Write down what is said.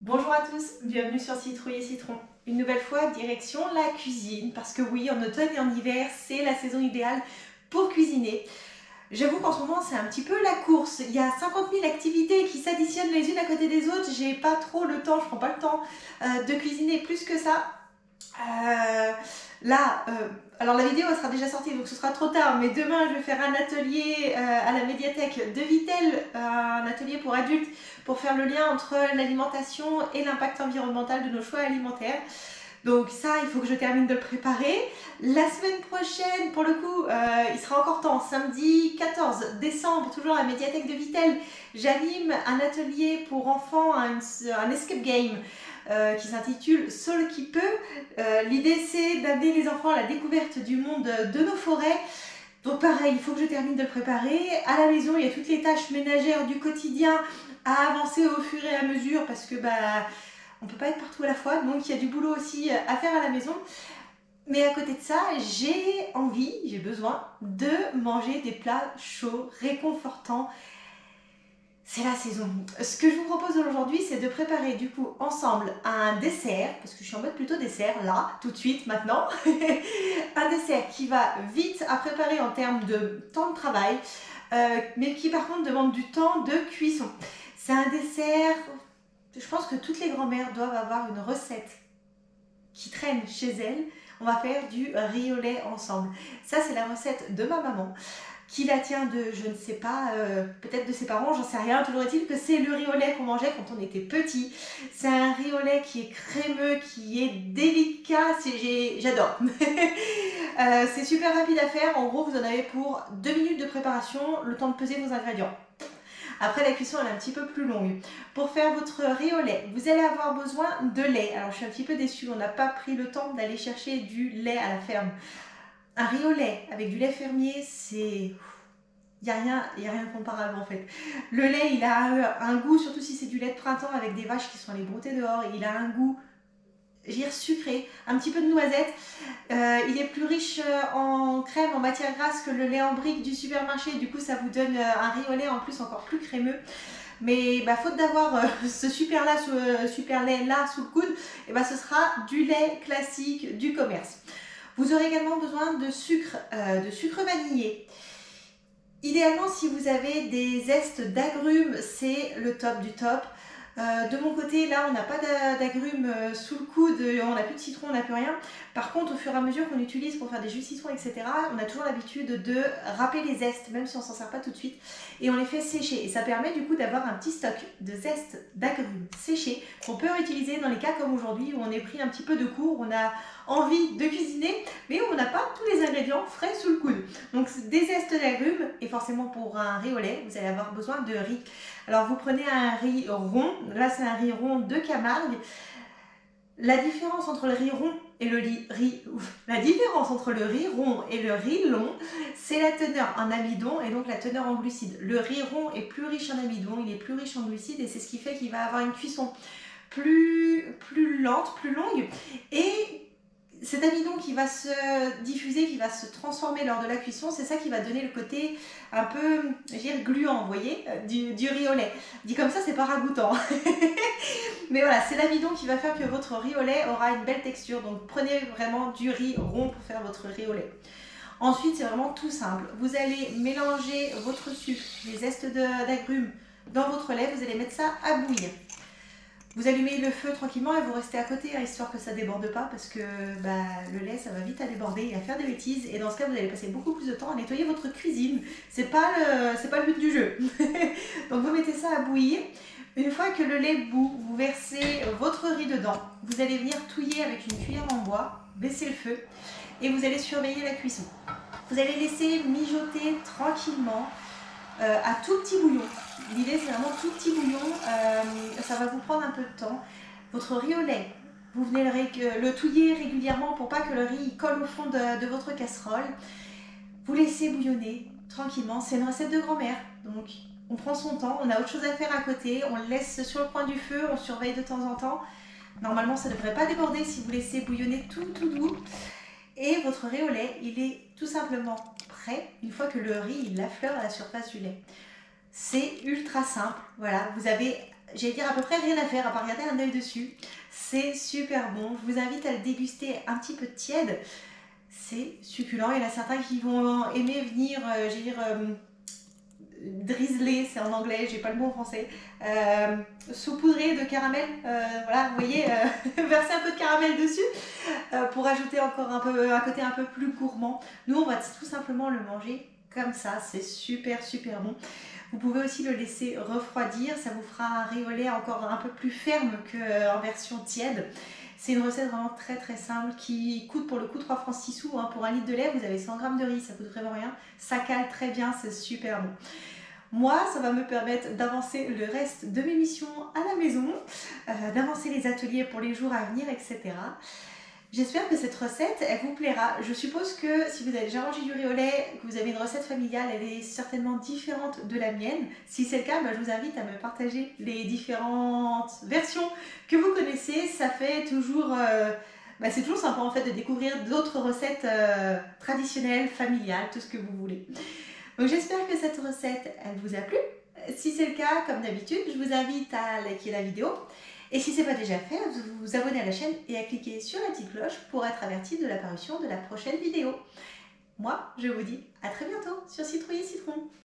Bonjour à tous, bienvenue sur Citrouille et Citron. Une nouvelle fois, direction la cuisine, parce que oui, en automne et en hiver, c'est la saison idéale pour cuisiner. J'avoue qu'en ce moment, c'est un petit peu la course. Il y a 50 000 activités qui s'additionnent les unes à côté des autres. J'ai pas trop le temps, je prends pas le temps de cuisiner plus que ça. Euh, là, alors la vidéo elle sera déjà sortie donc ce sera trop tard, mais demain je vais faire un atelier à la médiathèque de Vittel, un atelier pour adultes pour faire le lien entre l'alimentation et l'impact environnemental de nos choix alimentaires. Donc ça, il faut que je termine de le préparer. La semaine prochaine, pour le coup, il sera encore temps, samedi 14 décembre, toujours à la médiathèque de Vittel, j'anime un atelier pour enfants, un escape game qui s'intitule Seul qui peut. L'idée, c'est d'amener les enfants à la découverte du monde de nos forêts. Donc pareil, il faut que je termine de le préparer. À la maison, il y a toutes les tâches ménagères du quotidien à avancer au fur et à mesure parce que on peut pas être partout à la fois, donc il y a du boulot aussi à faire à la maison. Mais à côté de ça, j'ai besoin de manger des plats chauds, réconfortants. C'est la saison. Ce que je vous propose aujourd'hui, c'est de préparer du coup ensemble un dessert, parce que je suis en mode plutôt dessert là, tout de suite, maintenant. Un dessert qui va vite à préparer en termes de temps de travail, mais qui par contre demande du temps de cuisson. C'est un dessert, je pense que toutes les grand-mères doivent avoir une recette qui traîne chez elles. On va faire du riz au lait ensemble. Ça, c'est la recette de ma maman, qui la tient de, je ne sais pas, peut-être de ses parents, j'en sais rien. Toujours est-il que c'est le riz au lait qu'on mangeait quand on était petit. C'est un riz au lait qui est crémeux, qui est délicat, j'adore. C'est super rapide à faire. En gros, vous en avez pour 2 minutes de préparation, le temps de peser vos ingrédients. Après, la cuisson elle est un petit peu plus longue. Pour faire votre riz au lait, vous allez avoir besoin de lait. Alors, je suis un petit peu déçue, on n'a pas pris le temps d'aller chercher du lait à la ferme. Un riz au lait avec du lait fermier, c'est... Il n'y a rien de comparable en fait. Le lait, il a un goût, surtout si c'est du lait de printemps avec des vaches qui sont allées brouter dehors, il a un goût, sucré, un petit peu de noisette. Il est plus riche en crème, en matière grasse que le lait en brique du supermarché. Du coup, ça vous donne un riz au lait en plus encore plus crémeux. Mais faute d'avoir ce super lait là sous le coude, ce sera du lait classique du commerce. Vous aurez également besoin de sucre vanillé. Idéalement, si vous avez des zestes d'agrumes, c'est le top du top. De mon côté, là, on n'a pas d'agrumes sous le coude, on n'a plus de citron, on n'a plus rien. Par contre, au fur et à mesure qu'on utilise pour faire des jus de citron, etc., on a toujours l'habitude de râper les zestes, même si on ne s'en sert pas tout de suite, et on les fait sécher. Et ça permet du coup d'avoir un petit stock de zestes d'agrumes séchés qu'on peut réutiliser dans les cas comme aujourd'hui où on est pris un petit peu de court, on a envie de cuisiner, mais où on n'a pas tous les ingrédients frais sous le coude. Donc des zestes d'agrumes, et forcément pour un riz au lait, vous allez avoir besoin de riz. Alors vous prenez un riz rond, là c'est un riz rond de Camargue. La différence entre le riz rond et le riz long, c'est la teneur en amidon et donc la teneur en glucides. Le riz rond est plus riche en amidon, il est plus riche en glucides et c'est ce qui fait qu'il va avoir une cuisson plus lente, plus longue, et cet amidon qui va se diffuser, qui va se transformer lors de la cuisson, c'est ça qui va donner le côté un peu, gluant, vous voyez, du riz au lait. Dit comme ça, c'est pas ragoûtant. Mais voilà, c'est l'amidon qui va faire que votre riz au lait aura une belle texture. Donc prenez vraiment du riz rond pour faire votre riz au lait. Ensuite, c'est vraiment tout simple. Vous allez mélanger votre sucre, les zestes d'agrumes dans votre lait. Vous allez mettre ça à bouillir. Vous allumez le feu tranquillement et vous restez à côté, histoire que ça ne déborde pas, parce que le lait, ça va vite à déborder et à faire des bêtises. Et dans ce cas, vous allez passer beaucoup plus de temps à nettoyer votre cuisine. C'est pas le but du jeu. Donc vous mettez ça à bouillir. Une fois que le lait bout, vous versez votre riz dedans. Vous allez venir touiller avec une cuillère en bois, baisser le feu et vous allez surveiller la cuisson. Vous allez laisser mijoter tranquillement à tout petit bouillon. L'idée, c'est vraiment tout petit bouillon, ça va vous prendre un peu de temps. Votre riz au lait, vous venez le touiller régulièrement pour pas que le riz colle au fond de votre casserole. Vous laissez bouillonner tranquillement, c'est une recette de grand-mère, donc on prend son temps, on a autre chose à faire à côté, on le laisse sur le coin du feu, on surveille de temps en temps. Normalement, ça ne devrait pas déborder si vous laissez bouillonner tout doux. Et votre riz au lait, il est tout simplement prêt une fois que le riz il affleure à la surface du lait. C'est ultra simple, voilà, vous avez j'allais dire à peu près rien à faire à part garder un œil dessus. C'est super bon, je vous invite à le déguster un petit peu tiède. C'est succulent, il y en a certains qui vont aimer venir, j'allais dire, drizzler, c'est en anglais, j'ai pas le mot en français, saupoudrer de caramel, voilà, vous voyez, verser un peu de caramel dessus pour ajouter encore un côté un peu plus gourmand. Nous, on va tout simplement le manger comme ça, c'est super super bon. Vous pouvez aussi le laisser refroidir, ça vous fera un riolet encore un peu plus ferme qu'en version tiède. C'est une recette vraiment très très simple qui coûte pour le coup 3 francs 6 sous. Hein. Pour un litre de lait, vous avez 100 grammes de riz, ça coûte vraiment rien. Ça cale très bien, c'est super bon. Moi, ça va me permettre d'avancer le reste de mes missions à la maison, d'avancer les ateliers pour les jours à venir, etc. J'espère que cette recette, elle vous plaira. Je suppose que si vous avez déjà mangé du riz au lait, que vous avez une recette familiale, elle est certainement différente de la mienne. Si c'est le cas, je vous invite à me partager les différentes versions que vous connaissez. Ça fait toujours... c'est toujours sympa en fait de découvrir d'autres recettes traditionnelles, familiales, tout ce que vous voulez. Donc j'espère que cette recette, elle vous a plu. Si c'est le cas, comme d'habitude, je vous invite à liker la vidéo. Et si ce n'est pas déjà fait, vous abonner à la chaîne et à cliquer sur la petite cloche pour être averti de l'apparition de la prochaine vidéo. Moi, je vous dis à très bientôt sur Citrouille et Citron.